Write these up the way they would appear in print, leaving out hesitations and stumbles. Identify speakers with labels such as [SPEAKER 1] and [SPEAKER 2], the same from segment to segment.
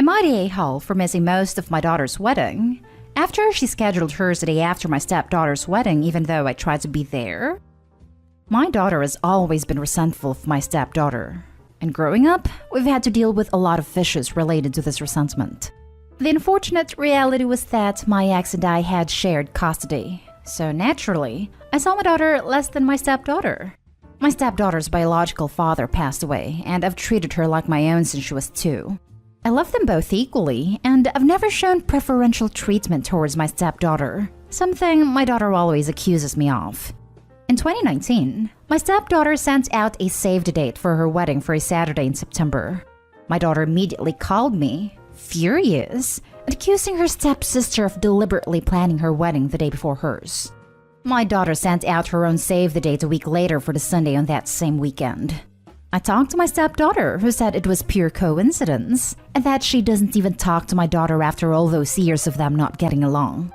[SPEAKER 1] Am I the a-hole for missing most of my daughter's wedding? After she scheduled hers the day after my stepdaughter's wedding, even though I tried to be there? My daughter has always been resentful of my stepdaughter. And growing up, we've had to deal with a lot of issues related to this resentment. The unfortunate reality was that my ex and I had shared custody. So naturally, I saw my daughter less than my stepdaughter. My stepdaughter's biological father passed away, and I've treated her like my own since she was 2. I love them both equally, and I've never shown preferential treatment towards my stepdaughter, something my daughter always accuses me of. In 2019, my stepdaughter sent out a save-the-date for her wedding for a Saturday in September. My daughter immediately called me, furious, and accusing her stepsister of deliberately planning her wedding the day before hers. My daughter sent out her own save-the-date a week later for the Sunday on that same weekend. I talked to my stepdaughter, who said it was pure coincidence, and that she doesn't even talk to my daughter after all those years of them not getting along.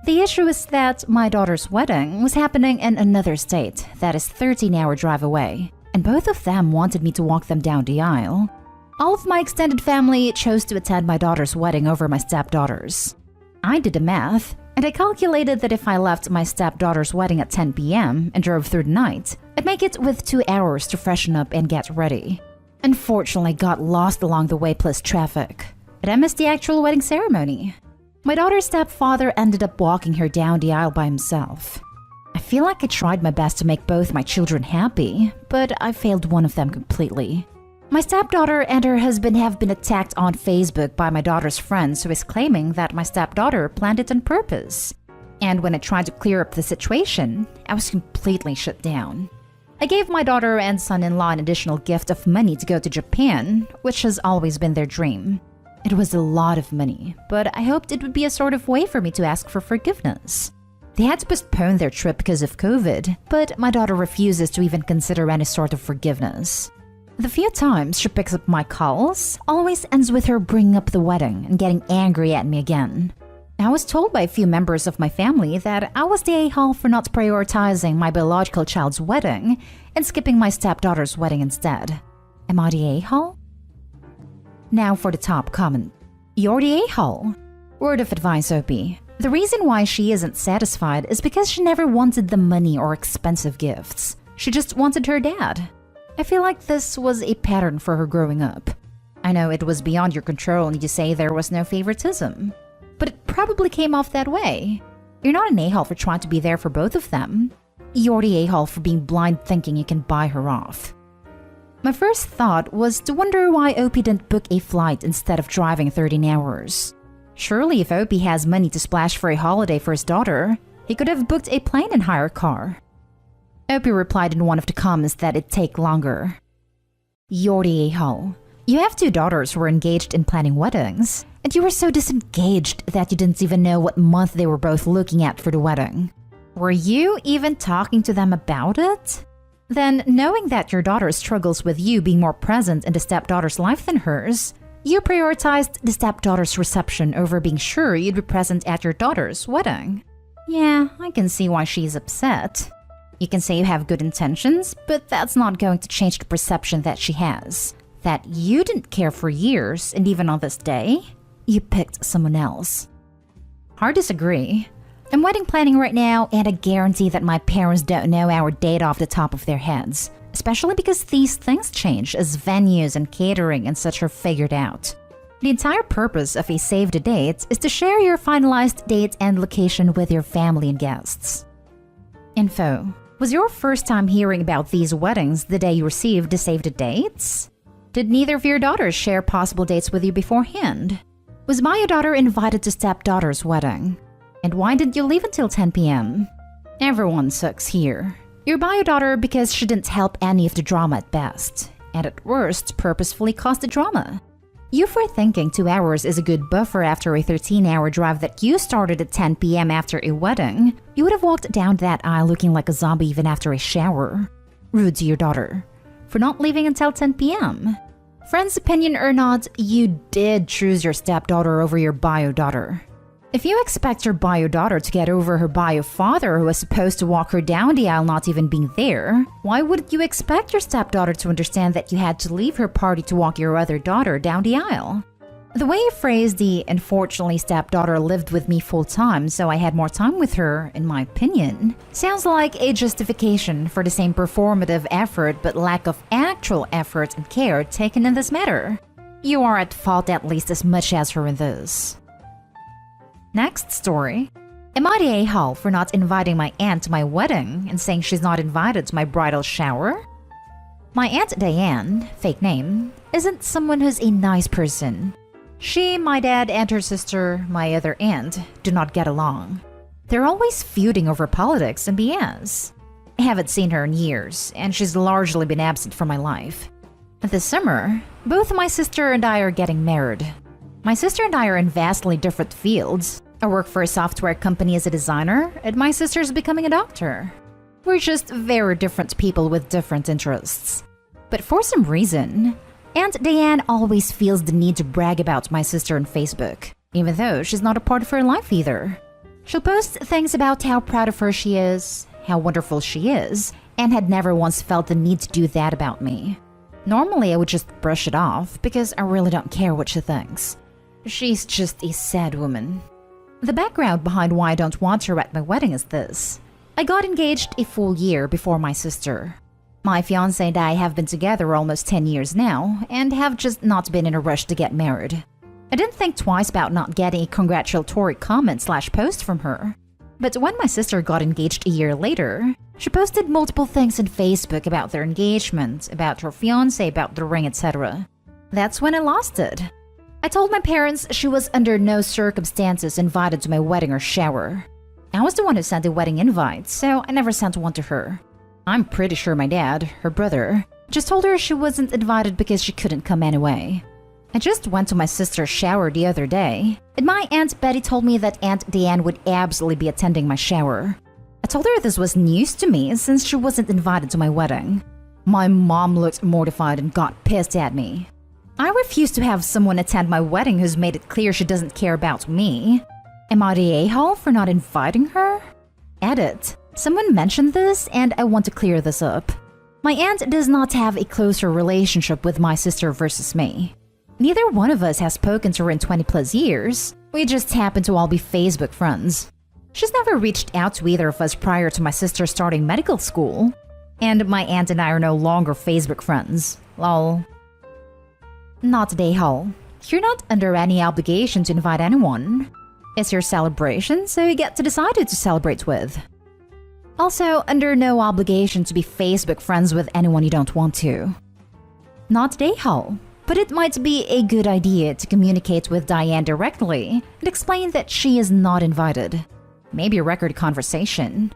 [SPEAKER 1] The issue is that my daughter's wedding was happening in another state that is 13-hour drive away, and both of them wanted me to walk them down the aisle. All of my extended family chose to attend my daughter's wedding over my stepdaughter's. I did the math, and I calculated that if I left my stepdaughter's wedding at 10 p.m. and drove through the night, I'd make it with 2 hours to freshen up and get ready. Unfortunately, I got lost along the way plus traffic, but I missed the actual wedding ceremony. My daughter's stepfather ended up walking her down the aisle by himself. I feel like I tried my best to make both my children happy, but I failed one of them completely. My stepdaughter and her husband have been attacked on Facebook by my daughter's friends who is claiming that my stepdaughter planned it on purpose. And when I tried to clear up the situation, I was completely shut down. I gave my daughter and son-in-law an additional gift of money to go to Japan, which has always been their dream. It was a lot of money, but I hoped it would be a sort of way for me to ask for forgiveness. They had to postpone their trip because of COVID, but my daughter refuses to even consider any sort of forgiveness. The few times she picks up my calls always ends with her bringing up the wedding and getting angry at me again. I was told by a few members of my family that I was the a-hole for not prioritizing my biological child's wedding and skipping my stepdaughter's wedding instead. Am I the a-hole? Now for the top comment. You're the a-hole. Word of advice, Opie. The reason why she isn't satisfied is because she never wanted the money or expensive gifts. She just wanted her dad. I feel like this was a pattern for her growing up. I know it was beyond your control and you say there was no favoritism, but it probably came off that way. You're not an a-hole for trying to be there for both of them. You're the a-hole for being blind thinking you can buy her off. My first thought was to wonder why Opie didn't book a flight instead of driving 13 hours. Surely if Opie has money to splash for a holiday for his daughter, he could have booked a plane and hired a car. Opie replied in one of the comments that it'd take longer. You're the a-hole. You have 2 daughters who were engaged in planning weddings, and you were so disengaged that you didn't even know what month they were both looking at for the wedding. Were you even talking to them about it? Then, knowing that your daughter struggles with you being more present in the stepdaughter's life than hers, you prioritized the stepdaughter's reception over being sure you'd be present at your daughter's wedding. Yeah, I can see why she's upset. You can say you have good intentions, but that's not going to change the perception that she has. That you didn't care for years, and even on this day, you picked someone else. Hard to disagree. I'm wedding planning right now, and I guarantee that my parents don't know our date off the top of their heads. Especially because these things change as venues and catering and such are figured out. The entire purpose of a save-the-date is to share your finalized date and location with your family and guests. Info. Was your first time hearing about these weddings the day you received the save-the-dates? Did neither of your daughters share possible dates with you beforehand? Was my daughter invited to stepdaughter's wedding? And why didn't you leave until 10 p.m.? Everyone sucks here. Your bio daughter because she didn't help any of the drama at best, and at worst purposefully caused the drama. You for thinking 2 hours is a good buffer after a 13-hour drive that you started at 10 p.m. after a wedding, you would have walked down that aisle looking like a zombie even after a shower. Rude to your daughter. For not leaving until 10 p.m. Friend's opinion or not, you did choose your stepdaughter over your bio daughter. If you expect your bio daughter to get over her bio father who was supposed to walk her down the aisle not even being there, why wouldn't you expect your stepdaughter to understand that you had to leave her party to walk your other daughter down the aisle? The way you phrased the "unfortunately stepdaughter lived with me full time, so I had more time with her," in my opinion, sounds like a justification for the same performative effort but lack of actual effort and care taken in this matter. You are at fault at least as much as her in this. Next story. Am I the a-hole for not inviting my aunt to my wedding and saying she's not invited to my bridal shower? My Aunt Diane, fake name, isn't someone who's a nice person. She, my dad, and her sister, my other aunt, do not get along. They're always feuding over politics and BS. I haven't seen her in years, and she's largely been absent from my life. This summer, both my sister and I are getting married. My sister and I are in vastly different fields. I work for a software company as a designer, and my sister's becoming a doctor. We're just very different people with different interests. But for some reason, Aunt Diane always feels the need to brag about my sister on Facebook, even though she's not a part of her life either. She'll post things about how proud of her she is, how wonderful she is, and had never once felt the need to do that about me. Normally, I would just brush it off because I really don't care what she thinks. She's just a sad woman. The background behind why I don't want her at my wedding is this. I got engaged a full year before my sister. My fiancé and I have been together almost 10 years now and have just not been in a rush to get married. I didn't think twice about not getting a congratulatory comment/post from her. But when my sister got engaged a year later, she posted multiple things on Facebook about their engagement, about her fiancé, about the ring, etc. That's when I lost it. I told my parents she was under no circumstances invited to my wedding or shower. I was the one who sent the wedding invite, so I never sent one to her. I'm pretty sure my dad, her brother, just told her she wasn't invited because she couldn't come anyway. I just went to my sister's shower the other day, and my Aunt Betty told me that Aunt Diane would absolutely be attending my shower. I told her this was news to me since she wasn't invited to my wedding. My mom looked mortified and got pissed at me. I refuse to have someone attend my wedding who's made it clear she doesn't care about me. Am I the a-hole for not inviting her? Edit. Someone mentioned this and I want to clear this up. My aunt does not have a closer relationship with my sister versus me. Neither one of us has spoken to her in 20 plus years. We just happen to all be Facebook friends. She's never reached out to either of us prior to my sister starting medical school. And my aunt and I are no longer Facebook friends. Lol. Not the a-hole. You're not under any obligation to invite anyone. It's your celebration, so you get to decide who to celebrate with. Also, under no obligation to be Facebook friends with anyone you don't want to. Not the a-hole, but it might be a good idea to communicate with Diane directly and explain that she is not invited. Maybe record a conversation.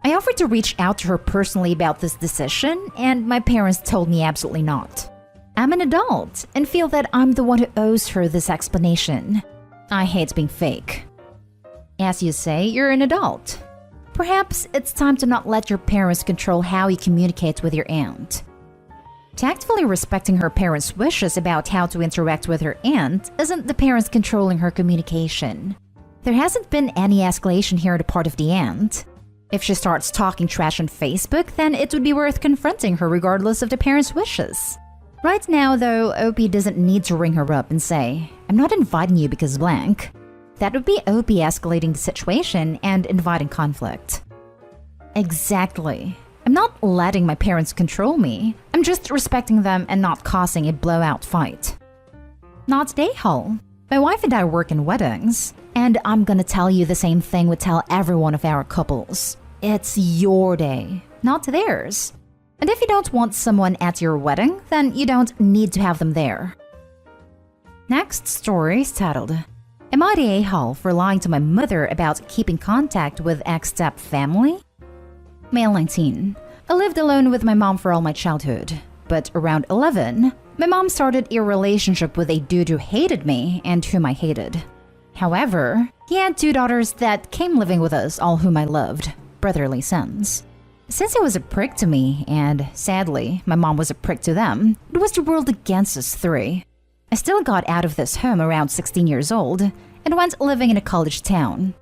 [SPEAKER 1] I offered to reach out to her personally about this decision, and my parents told me absolutely not. I'm an adult and feel that I'm the one who owes her this explanation. I hate being fake. As you say, you're an adult. Perhaps it's time to not let your parents control how you communicate with your aunt. Tactfully respecting her parents' wishes about how to interact with her aunt isn't the parents controlling her communication. There hasn't been any escalation here on the part of the aunt. If she starts talking trash on Facebook, then it would be worth confronting her regardless of the parents' wishes. Right now, though, OP doesn't need to ring her up and say, "I'm not inviting you because blank." That would be OP escalating the situation and inviting conflict. Exactly. I'm not letting my parents control me. I'm just respecting them and not causing a blowout fight. Not the a-hole. My wife and I work in weddings, and I'm gonna tell you the same thing we tell every one of our couples. It's your day, not theirs. And if you don't want someone at your wedding, then you don't need to have them there. Next story is titled, Am I the a-hole for lying to my mother about keeping contact with ex-step family? Male 19. I lived alone with my mom for all my childhood. But around 11, my mom started a relationship with a dude who hated me and whom I hated. However, he had 2 daughters that came living with us, all whom I loved. Brotherly sons. Since he was a prick to me, and sadly, my mom was a prick to them, it was the world against us 3. I still got out of this home around 16 years old and went living in a college town.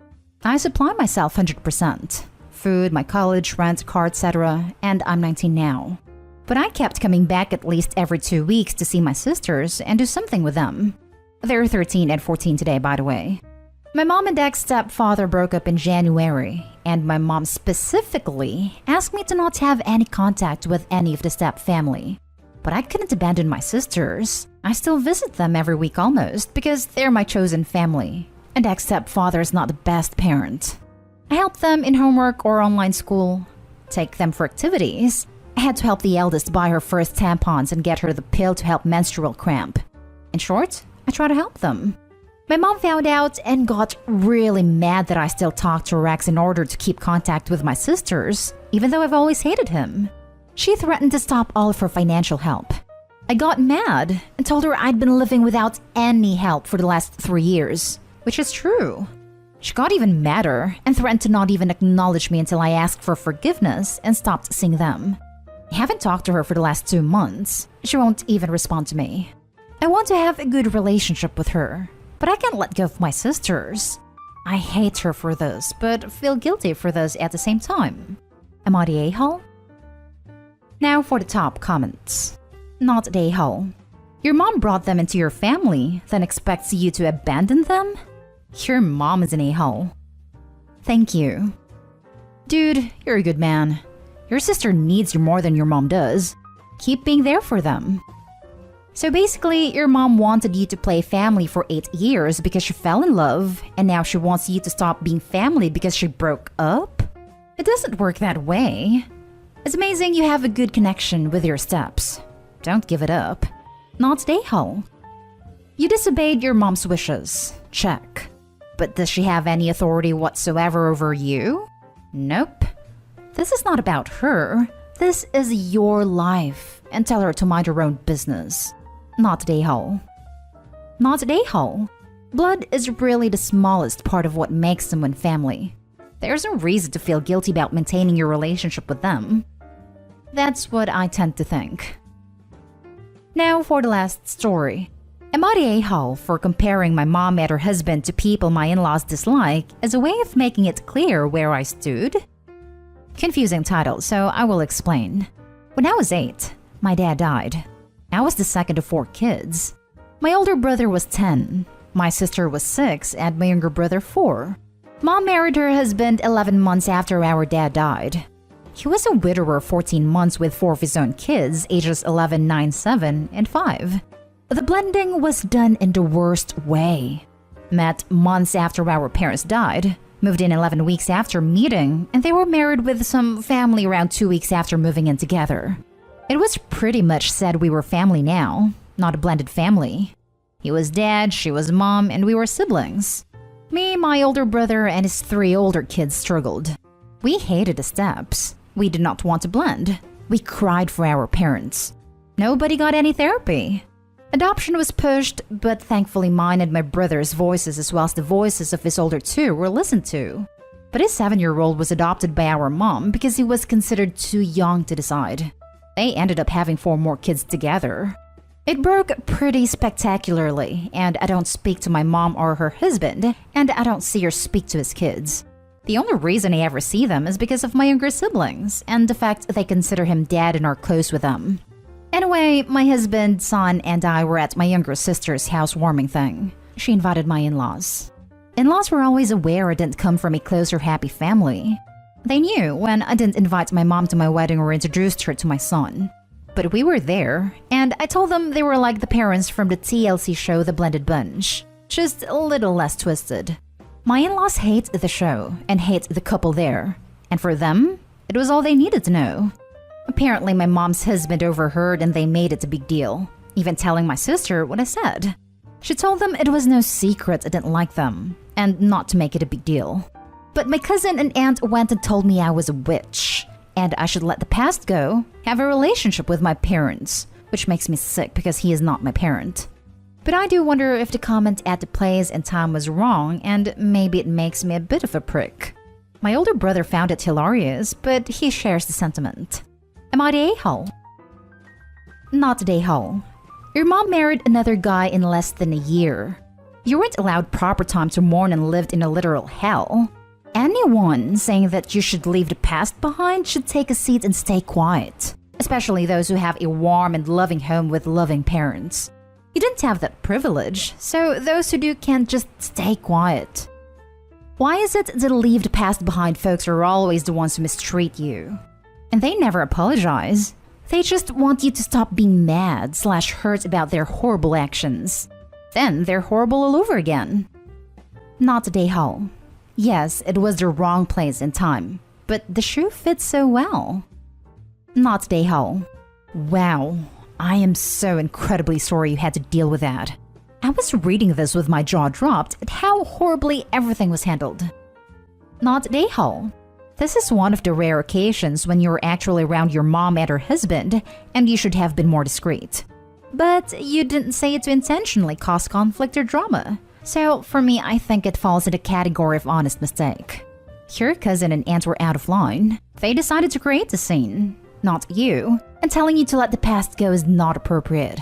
[SPEAKER 1] I supply myself 100%. Food, my college, rent, car, etc. And I'm 19 now. But I kept coming back at least every 2 weeks to see my sisters and do something with them. They're 13 and 14 today, by the way. My mom and ex-stepfather broke up in January, and my mom specifically asked me to not have any contact with any of the step family. But I couldn't abandon my sisters. I still visit them every week almost because they're my chosen family, and ex-stepfather is not the best parent. I help them in homework or online school, take them for activities. I had to help the eldest buy her first tampons and get her the pill to help menstrual cramp. In short, I try to help them. My mom found out and got really mad that I still talk to her ex in order to keep contact with my sisters, even though I've always hated him. She threatened to stop all of her financial help. I got mad and told her I'd been living without any help for the last 3 years, which is true. She got even madder and threatened to not even acknowledge me until I asked for forgiveness and stopped seeing them. I haven't talked to her for the last 2 months. She won't even respond to me. I want to have a good relationship with her, but I can't let go of my sisters. I hate her for this, but feel guilty for this at the same time. Am I the a-hole? Now for the top comments. Not the a-hole. Your mom brought them into your family, then expects you to abandon them? Your mom is an a-hole. Thank you. Dude, you're a good man. Your sister needs you more than your mom does. Keep being there for them. So basically, your mom wanted you to play family for 8 years because she fell in love, and now she wants you to stop being family because she broke up? It doesn't work that way. It's amazing you have a good connection with your steps. Don't give it up. Not the a-hole. You disobeyed your mom's wishes. Check. But does she have any authority whatsoever over you? Nope. This is not about her. This is your life, and tell her to mind her own business. Not the a-hole. Not the a-hole. Blood is really the smallest part of what makes someone family. There's no reason to feel guilty about maintaining your relationship with them. That's what I tend to think. Now for the last story. Am I the a-hole for comparing my mom and her husband to people my in-laws dislike as a way of making it clear where I stood? Confusing title, so I will explain. When I was 8, my dad died. I was the second of 4 kids. My older brother was 10, my sister was 6, and my younger brother 4. Mom married her husband 11 months after our dad died. He was a widower 14 months with 4 of his own kids, ages 11, 9, 7, and 5. The blending was done in the worst way. Met months after our parents died, moved in 11 weeks after meeting, and they were married with some family around 2 weeks after moving in together. It was pretty much said we were family now, not a blended family. He was dad, she was mom, and we were siblings. Me, my older brother, and his 3 older kids struggled. We hated the steps. We did not want to blend. We cried for our parents. Nobody got any therapy. Adoption was pushed, but thankfully mine and my brother's voices as well as the voices of his older 2 were listened to. But his 7-year-old was adopted by our mom because he was considered too young to decide. They ended up having 4 more kids together. It broke pretty spectacularly, and I don't speak to my mom or her husband, and I don't see or speak to his kids. The only reason I ever see them is because of my younger siblings, and the fact they consider him dad and are close with them. Anyway, my husband, son, and I were at my younger sister's housewarming thing. She invited my in-laws. In-laws were always aware I didn't come from a close or happy family. They knew when I didn't invite my mom to my wedding or introduced her to my son. But we were there, and I told them they were like the parents from the TLC show The Blended Bunch, just a little less twisted. My in-laws hate the show and hate the couple there, and for them, it was all they needed to know. Apparently, my mom's husband overheard and they made it a big deal, even telling my sister what I said. She told them it was no secret I didn't like them, and not to make it a big deal. But my cousin and aunt went and told me I was a witch, and I should let the past go, have a relationship with my parents, which makes me sick because he is not my parent. But I do wonder if the comment at the place and time was wrong, and maybe it makes me a bit of a prick. My older brother found it hilarious, but he shares the sentiment. Am I the a-hole? Not the a-hole. Your mom married another guy in less than a year. You weren't allowed proper time to mourn and lived in a literal hell. Anyone saying that you should leave the past behind should take a seat and stay quiet, especially those who have a warm and loving home with loving parents. You didn't have that privilege, so those who do can't just stay quiet. Why is it that leave the past behind folks are always the ones who mistreat you? And they never apologize. They just want you to stop being mad/hurt about their horrible actions. Then they're horrible all over again. Not today, Hall. Yes, it was the wrong place and time, but the shoe fits so well. Not today, Hall. Wow, I am so incredibly sorry you had to deal with that. I was reading this with my jaw dropped at how horribly everything was handled. Not today, Hall. This is one of the rare occasions when you're actually around your mom and her husband, and you should have been more discreet. But you didn't say it to intentionally cause conflict or drama. So for me, I think it falls in the category of honest mistake. Your cousin and aunt were out of line. They decided to create the scene, not you, and telling you to let the past go is not appropriate.